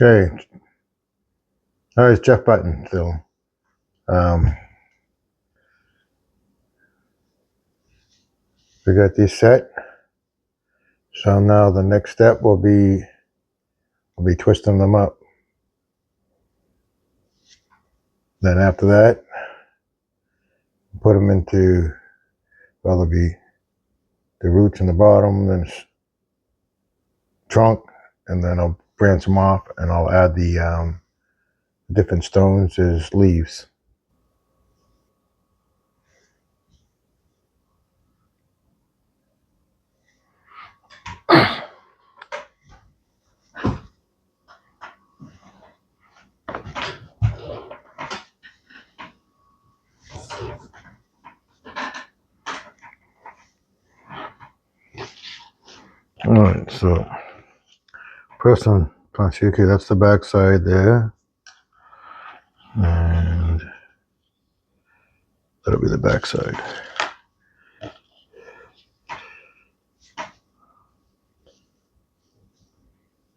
Okay, hi, it's Jeff Button still. We got these set. So now the next step will be twisting them up. Then after that, put them into, well, there'll be the roots in the bottom, then trunk, and then I'll branch them off and I'll add the different stones as leaves. All right, so first one, okay, that's the back side there. And that'll be the back side.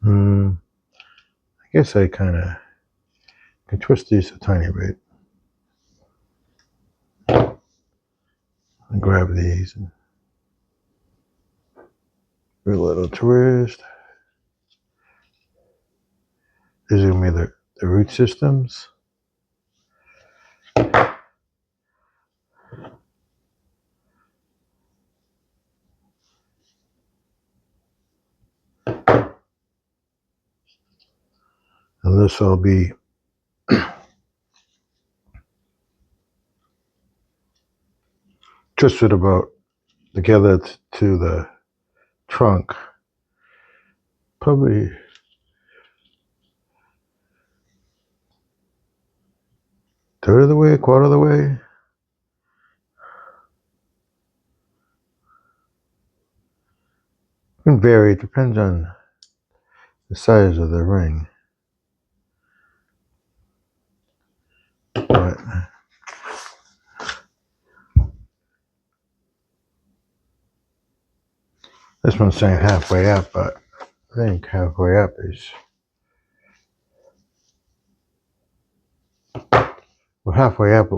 I guess I kind of can twist these a tiny bit. And grab these and do a little twist. These are going to be the root systems. And this will be twisted about together to the trunk. Probably third of the way, quarter of the way. It can vary, it depends on the size of the ring. But this one's saying halfway up, but I think halfway up is, well, halfway up,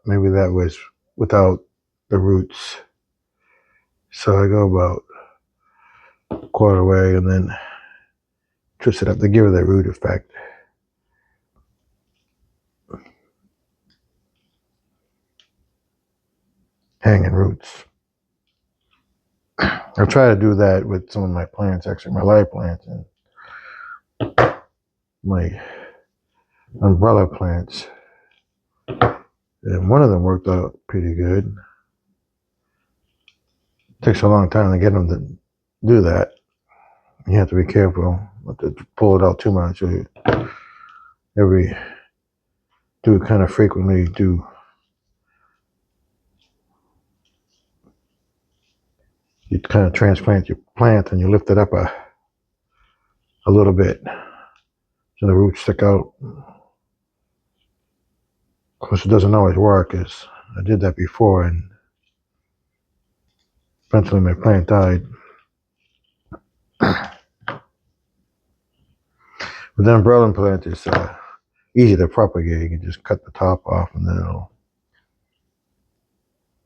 maybe that was without the roots. So I go about quarter way and then twist it up to give it that root effect. Hanging roots. I'll try to do that with some of my plants, actually my live plants and my umbrella plants. And one of them worked out pretty good. It takes a long time to get them to do that. You have to be careful not to pull it out too much. Do it kind of frequently. You kind of transplant your plant and you lift it up a little bit so the roots stick out. Of course, it doesn't always work, as I did that before and eventually my plant died. But the umbrella plant is easy to propagate. You can just cut the top off and then it'll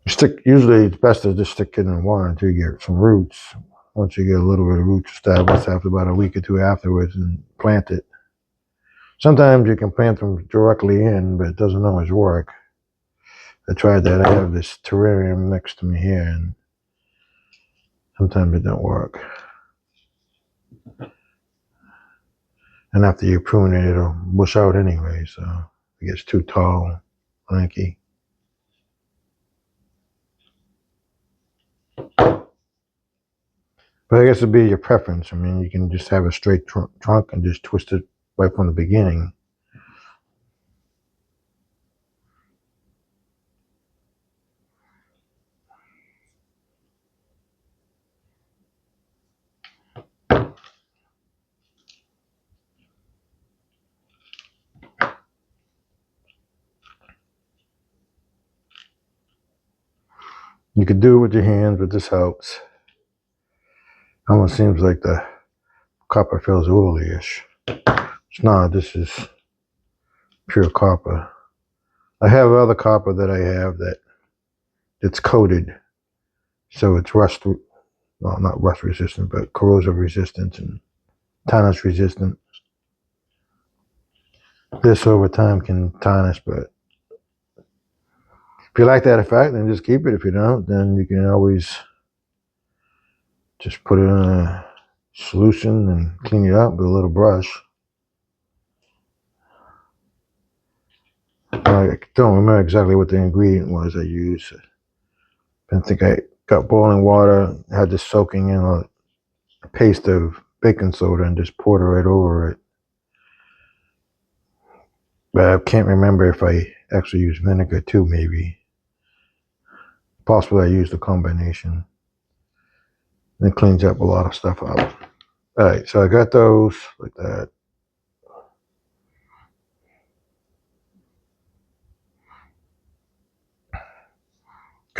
stick. Usually it's best to just stick it in water until you get some roots. Once you get a little bit of roots established after about a week or two afterwards, and plant it. Sometimes you can plant them directly in, but it doesn't always work. I tried that. I have this terrarium next to me here and sometimes it don't work. And after you prune it, it'll bush out anyway, so it gets too tall, lanky. But I guess it'd be your preference. I mean, you can just have a straight trunk and just twist it right from the beginning. You could do it with your hands, but this helps. Almost seems like the copper feels woolly-ish. It's not. This is pure copper. I have other copper that I have that it's coated, so it's rust. Well, not rust resistant, but corrosive resistant and tarnish resistant. This over time can tarnish, but if you like that effect, then just keep it. If you don't, then you can always just put it in a solution and clean it up with a little brush. I don't remember exactly what the ingredient was I used. I think I got boiling water, had this soaking in a paste of baking soda and just poured it right over it. But I can't remember if I actually used vinegar too, maybe. Possibly I used a combination. It cleans up a lot of stuff out. Alright, so I got those like that.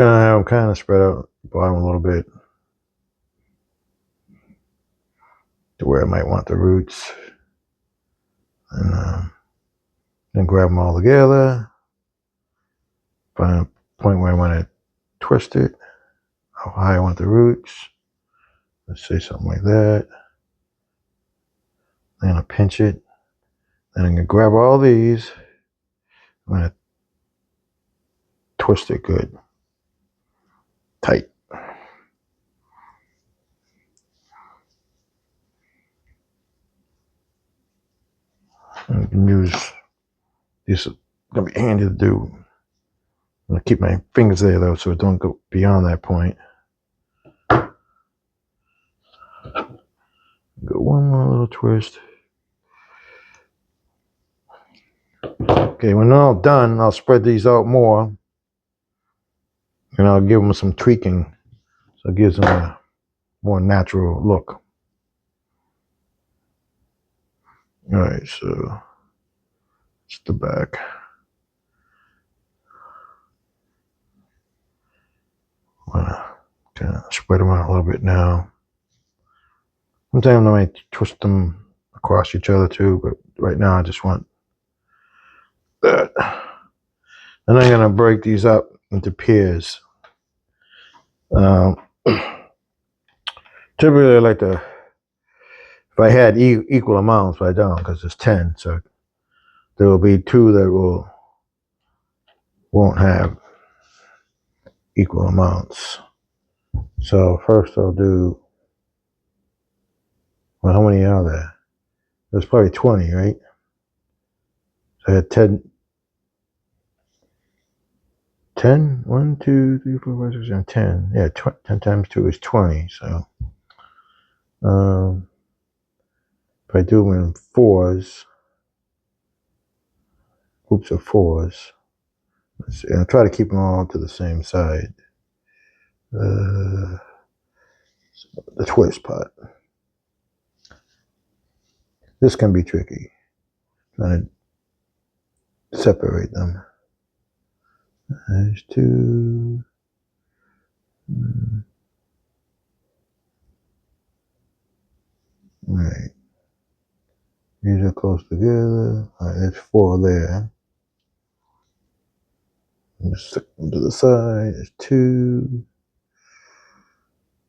I'm kind of spread out the bottom a little bit to where I might want the roots. And then grab them all together. Find a point where I want to twist it. How high I want the roots. Let's say something like that. Then I pinch it. Then I'm going to grab all these. I'm going to twist it good. Tight. And you can use this. It's going to be handy to do. I'm going to keep my fingers there though, so it don't go beyond that point. Go one more little twist. Okay, when they're all done, I'll spread these out more. And I'll give them some tweaking. So it gives them a more natural look. Alright, so it's the back. I'm gonna kind of spread them out a little bit now. Sometimes I might twist them across each other too, but right now I just want that. And I'm gonna break these up into pairs. Typically I like to, if I had equal amounts, but I don't because it's 10, so there will be 2 that won't have equal amounts. So first I'll do, well, how many are there? There's probably 20, right? So I had 10, 1, 2, 3, 4, 5, 6, 7, 10. Yeah, 10 times 2 is 20. So if I do them in 4s, groups of 4s, let's see, I'll try to keep them all to the same side. The twist part. This can be tricky, trying to separate them. There's 2. Right. These are close together. Alright, there's 4 there. Just stick them to the side. There's 2.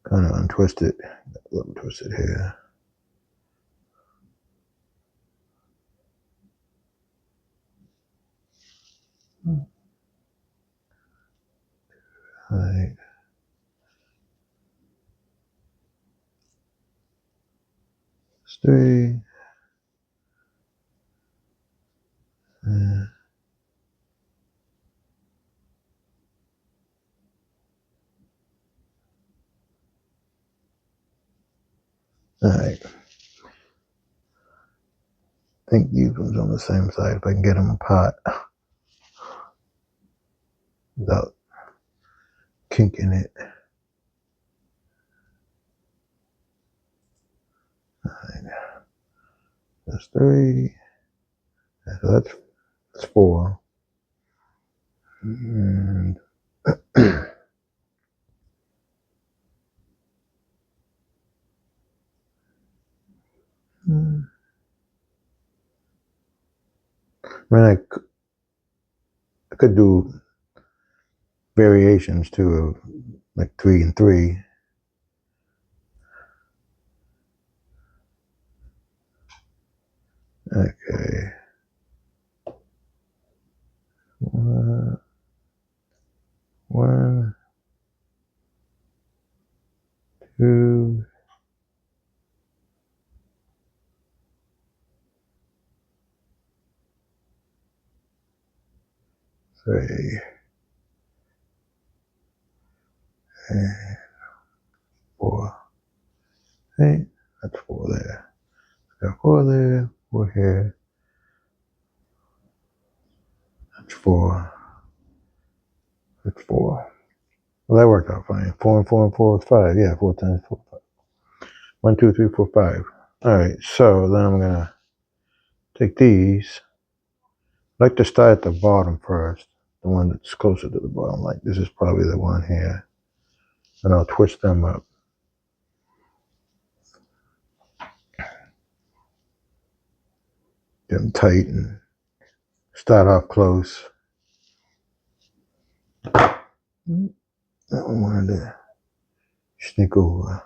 Kind of untwist it. Let me twist it here. Alright. It's 3. Alright. I think these ones on the same side if I can get them apart without kinking it. Alright. That's 3. So that's 4. And mean, I could do variations too, of like 3 and 3. Okay. 1, 2, 3, and 4. Hey, that's 4 there. Got 4 there, 4 here. That's 4. That's 4. Well, that worked out fine. 4 and 4 and 4 is 5. Yeah, 4 times 4, 5. 1, 2, 3, 4, 5. All right, so then I'm gonna take these. I like to start at the bottom first, the one that's closer to the bottom. Like this is probably the one here, and I'll twist them up. Get them tight and start off close. That one wanted to sneak over.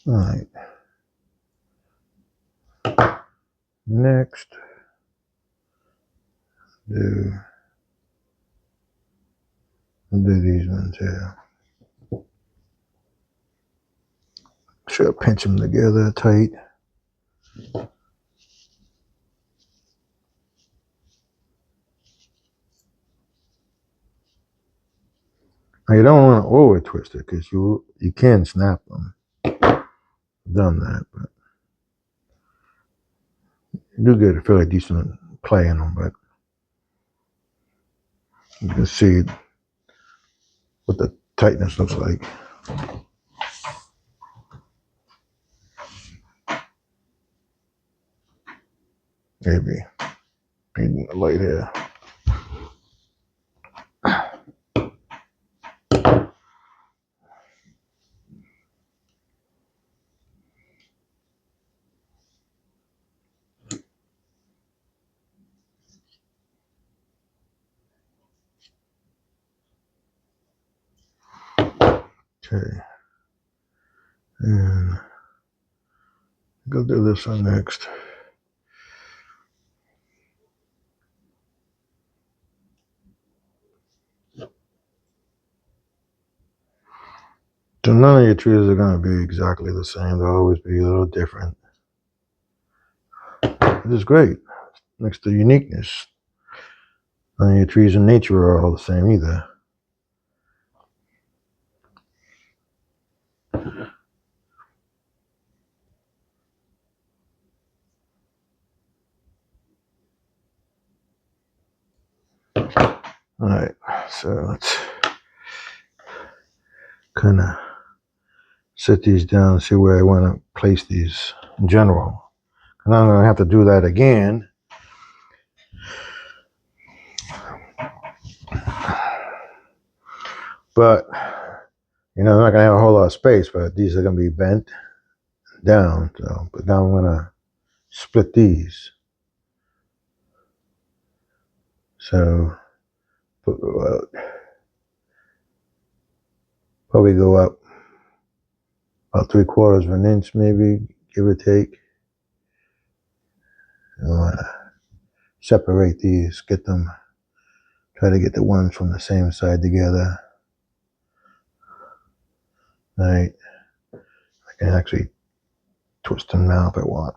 All right. Next, I'll do these ones here. Should pinch them together tight. Now you don't want to over twist it because you can snap them. I've done that, but you do get a fairly decent play in them. But you can see what the tightness looks like. Maybe painting the light here. Okay. And go do this one next. So none of your trees are going to be exactly the same. They'll always be a little different. It is great. Makes the uniqueness. None of your trees in nature are all the same either. All right, so let's kind of set these down and see where I want to place these in general. And I'm going to have to do that again. But, I'm not going to have a whole lot of space, but these are going to be bent down. So, but now I'm going to split these. So, probably go up about 3/4 of an inch, maybe, give or take. I want to separate these, try to get the ones from the same side together. Right. I can actually twist them now if I want.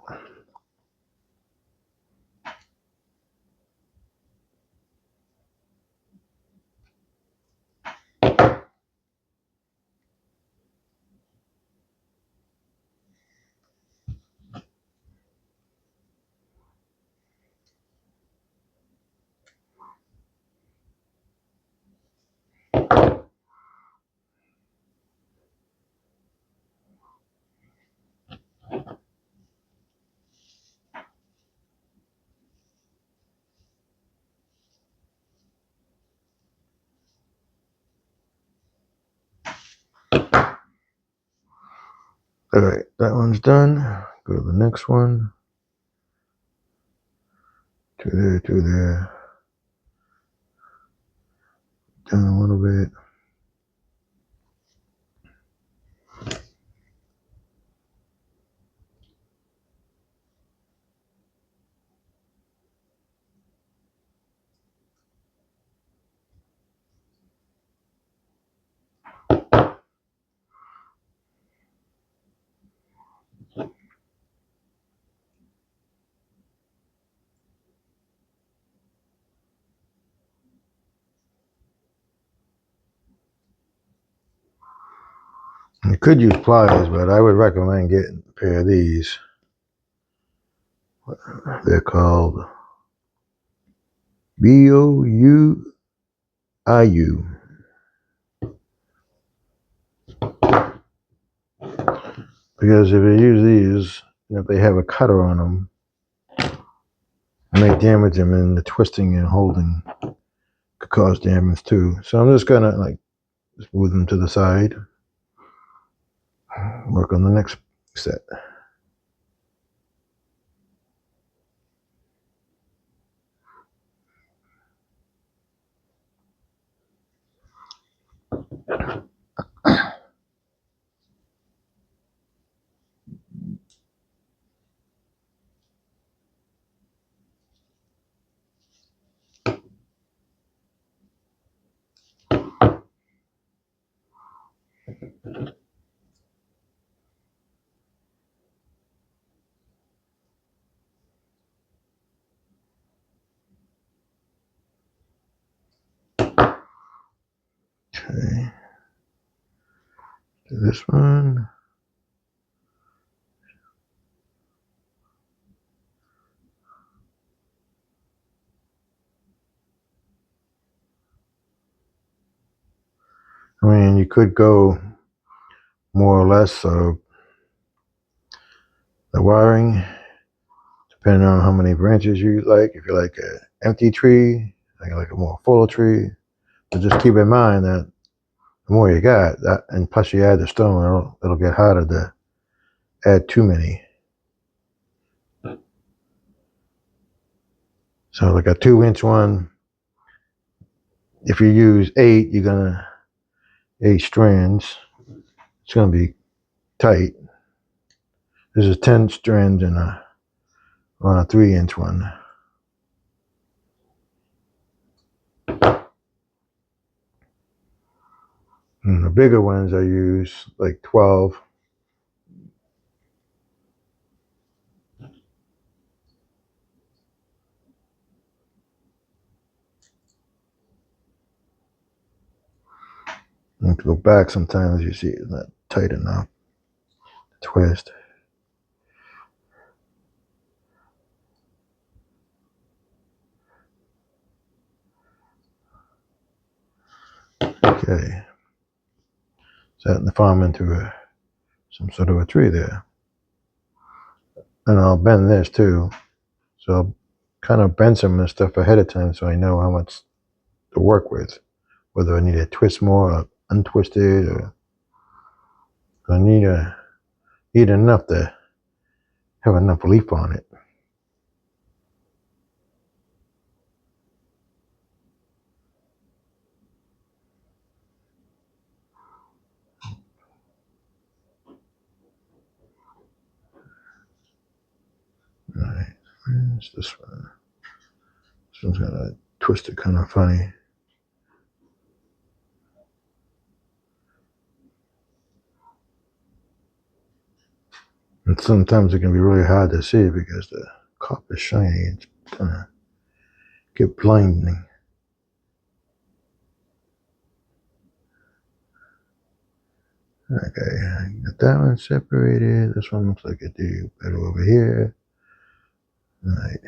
All right, that one's done. Go to the next one. To there. Down a little bit. You could use pliers, but I would recommend getting a pair of these. They're called BOUIU. Because if you use these, if they have a cutter on them, it may damage them, and the twisting and holding could cause damage too. So I'm just gonna like just move them to the side. Work on the next set. Okay. Do this one. I mean, you could go more or less the wiring, depending on how many branches you like. If you like an empty tree, like a more full tree. But just keep in mind that the more you got, that, and plus you add the stone, it'll get harder to add too many. So like a 2-inch one, if you use 8, you're gonna 8 strands. It's gonna be tight. This is 10 strands on a 3-inch one. And the bigger ones I use like 12. And to go back, sometimes you see it's not tight enough to twist. Okay. Starting to form into some sort of a tree there. And I'll bend this too. So I'll kind of bend some of the stuff ahead of time so I know how much to work with. Whether I need to twist more or untwist it, or I need enough to have enough leaf on it. Alright, where's this one? This one's got a twisted kind of funny. And sometimes it can be really hard to see because the copper is shiny. It's gonna get blinding. Okay, I got that one separated. This one looks like it do better over here. Alright.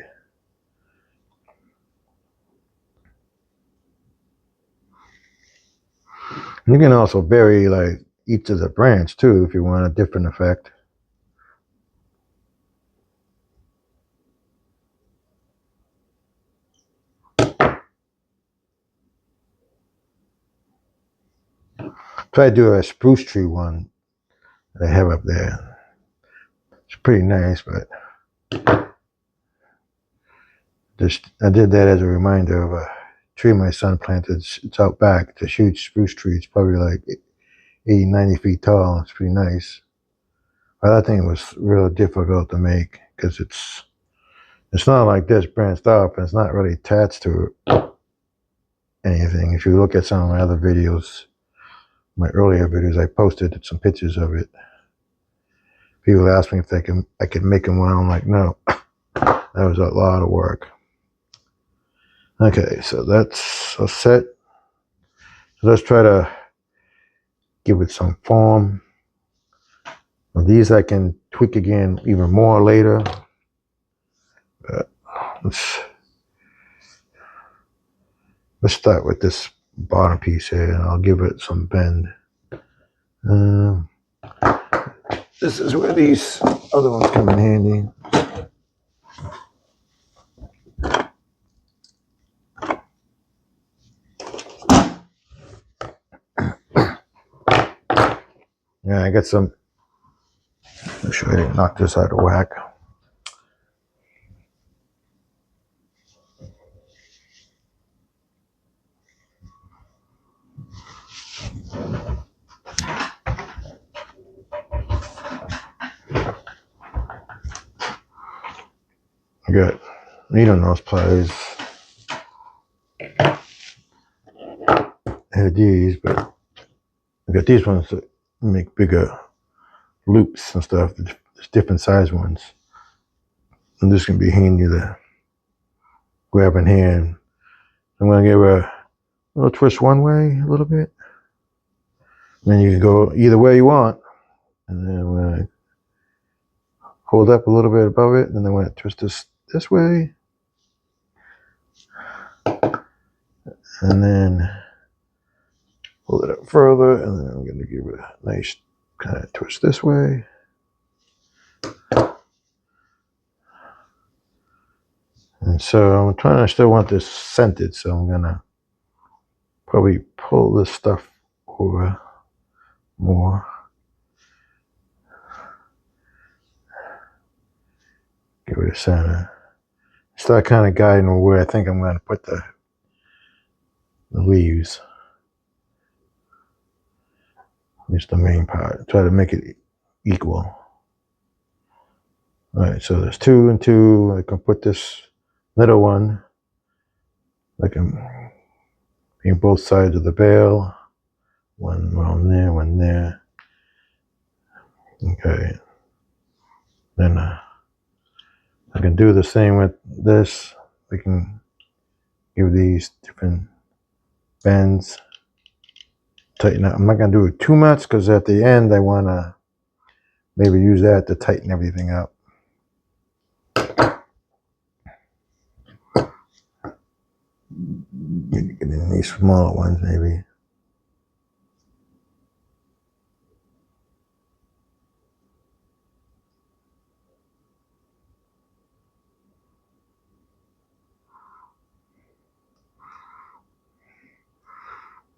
You can also vary like each of the branch too if you want a different effect. Try to do a spruce tree one that I have up there. It's pretty nice, but just I did that as a reminder of a tree my son planted. It's out back. It's a huge spruce tree. It's probably like 80, 90 feet tall. It's pretty nice. But that thing was real difficult to make because it's not like this branched off and it's not really attached to anything. If you look at some of my other videos, my earlier videos, I posted some pictures of it. People asked me if I could make them well. I'm like, no, that was a lot of work. Okay, so that's a set. So let's try to give it some form. Now these I can tweak again even more later. But let's start with this bottom piece here, and I'll give it some bend. This is where these other ones come in handy. Yeah, I got some. Make sure I didn't knock this out of whack. I got needle nose pliers. I had these, but I got these ones that make bigger loops and stuff. There's different size ones. And this can be handy to grab in hand. I'm going to give a little twist one way, a little bit. And then you can go either way you want. And then I'm going to hold up a little bit above it. And then I'm going to twist this way. And then pull it up further. And then I'm going to give it a nice kind of twist this way. And so I still want this scented, so I'm gonna probably pull this stuff over more. Give it a center. Start kind of guiding where I think I'm gonna put the leaves. Just the main part. Try to make it equal. Alright, so there's 2 and 2. I can put this middle one. I can paint both sides of the bale. One on there, one there. Okay. Then I can do the same with this. We can give these different bends. Tighten up. I'm not going to do it too much because at the end I want to maybe use that to tighten everything up. Get in these smaller ones maybe.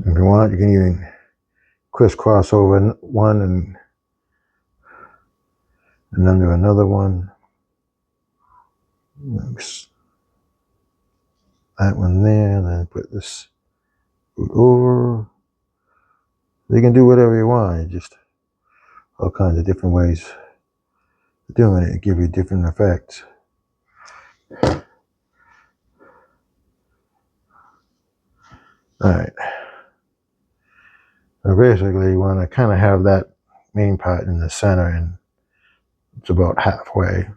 If you want, you can even crisscross over one and under another one. That one there, and then put this over. You can do whatever you want. Just all kinds of different ways of doing it. Give you different effects. All right. So basically, you want to kind of have that main part in the center, and it's about halfway.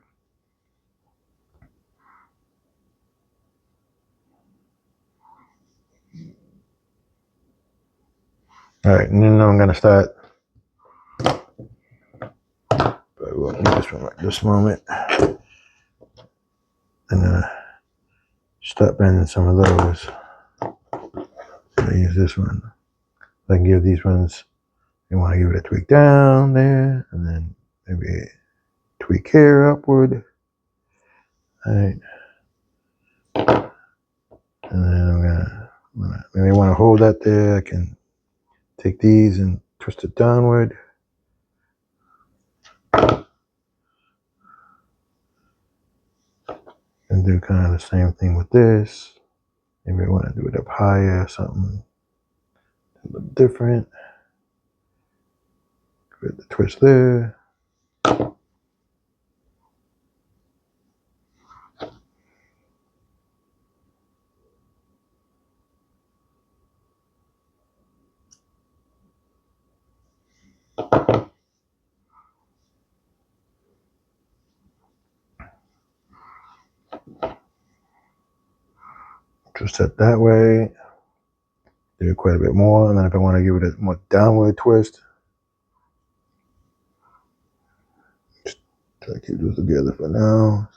All right, and then I'm going to start. But we'll leave this one right this moment. I'm going to start bending some of those. I use this one. I can give these ones, you want to give it a tweak down there, and then maybe a tweak here upward. All right. And then I'm gonna maybe want to hold that there. I can take these and twist it downward. And do kind of the same thing with this. Maybe I want to do it up higher, something a little different. Put the twist there. Twist it that way. Do it quite a bit more, and then if I want to give it a more downward twist, just try to keep those together for now.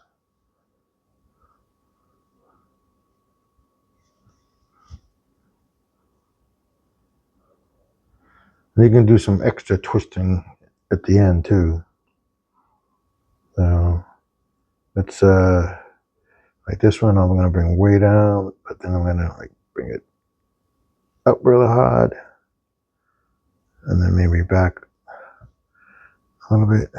And you can do some extra twisting at the end too. So it's like this one I'm gonna bring way down, but then I'm gonna like bring it up really hard, and then maybe back a little bit.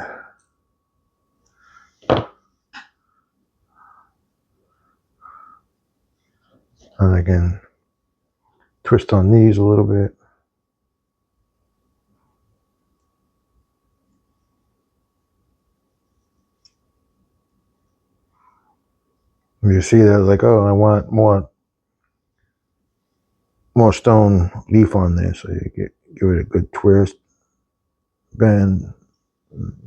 And again, twist on these a little bit. You see that, like, oh, I want more stone leaf on there, so you give it a good twist, bend.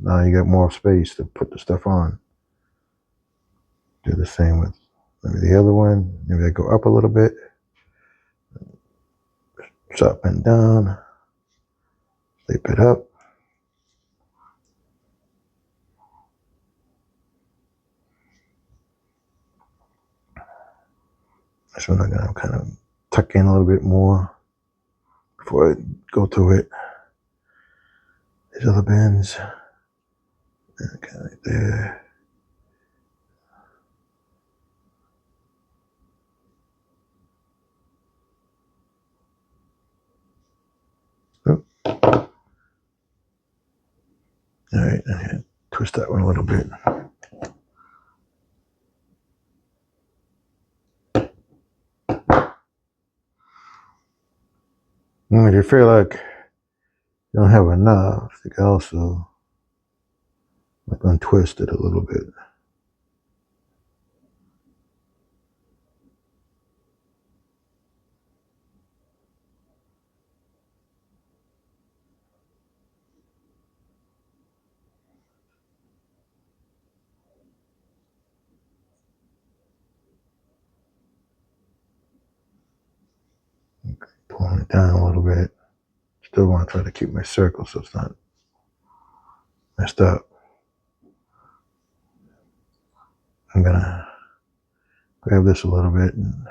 Now you got more space to put the stuff on. Do the same with maybe the other one. Maybe I go up a little bit, up and down, flip it up. This one I'm gonna kind of tuck in a little bit more before I go through it. These other bends, okay, right there. Oh. All right, and twist that one a little bit. And if you feel like you don't have enough, you can also like untwist it a little bit. Pulling it down a little bit. Still want to try to keep my circle so it's not messed up. I'm gonna grab this a little bit and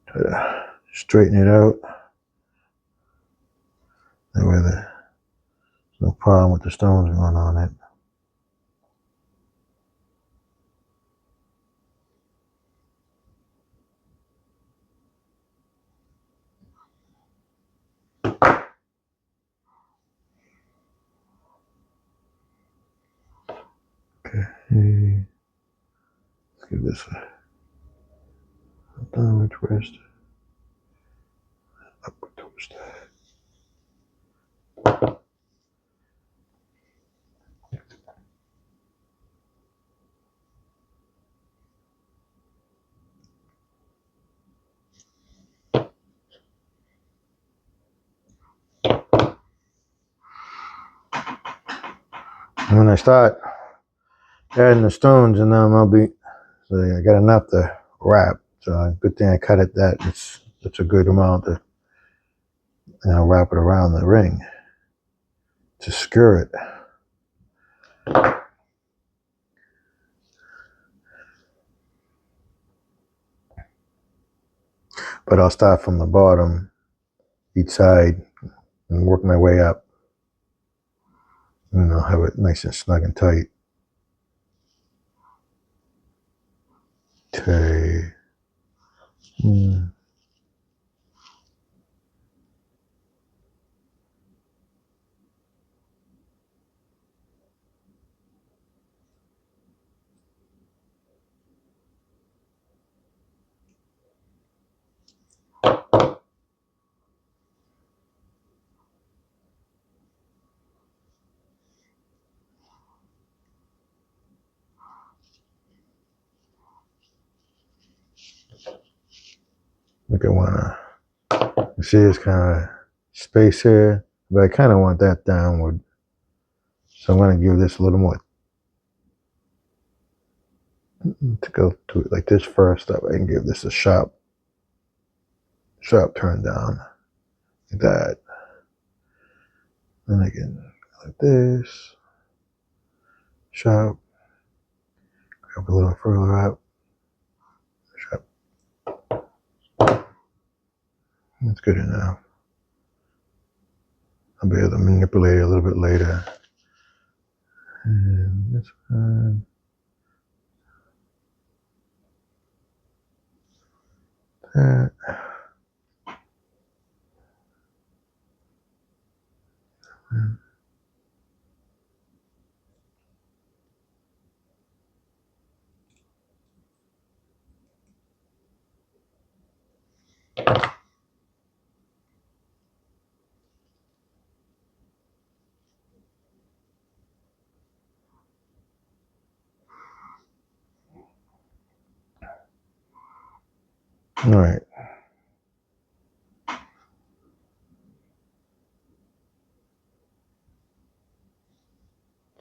try to straighten it out. That way there's no problem with the stones going on it. Okay. Let's give this a downward twist. Upward twist. And when I start adding the stones, and then I'll be, so I got enough to wrap. So good thing I cut it that it's a good amount to, wrap it around the ring to secure it. But I'll start from the bottom, each side, and work my way up. And I'll have it nice and snug and tight. Okay. think I wanna, you see it's kind of space here, but I kind of want that downward. So I'm gonna give this a little more, to go to it like this first up. I can give this a sharp turn down, like that. Then I can go like this, sharp, up a little further up, sharp. That's good enough. I'll be able to manipulate it a little bit later. And this one. That. All right.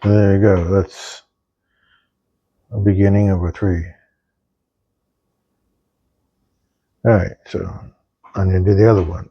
There you go. That's a beginning of a tree. All right, so I'm gonna do the other one.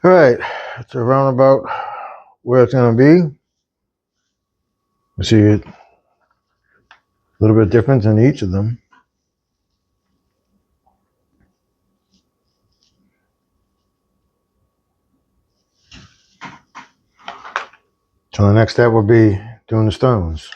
All right, it's around about where it's going to be. You see it a little bit different in each of them. So the next step will be doing the stones.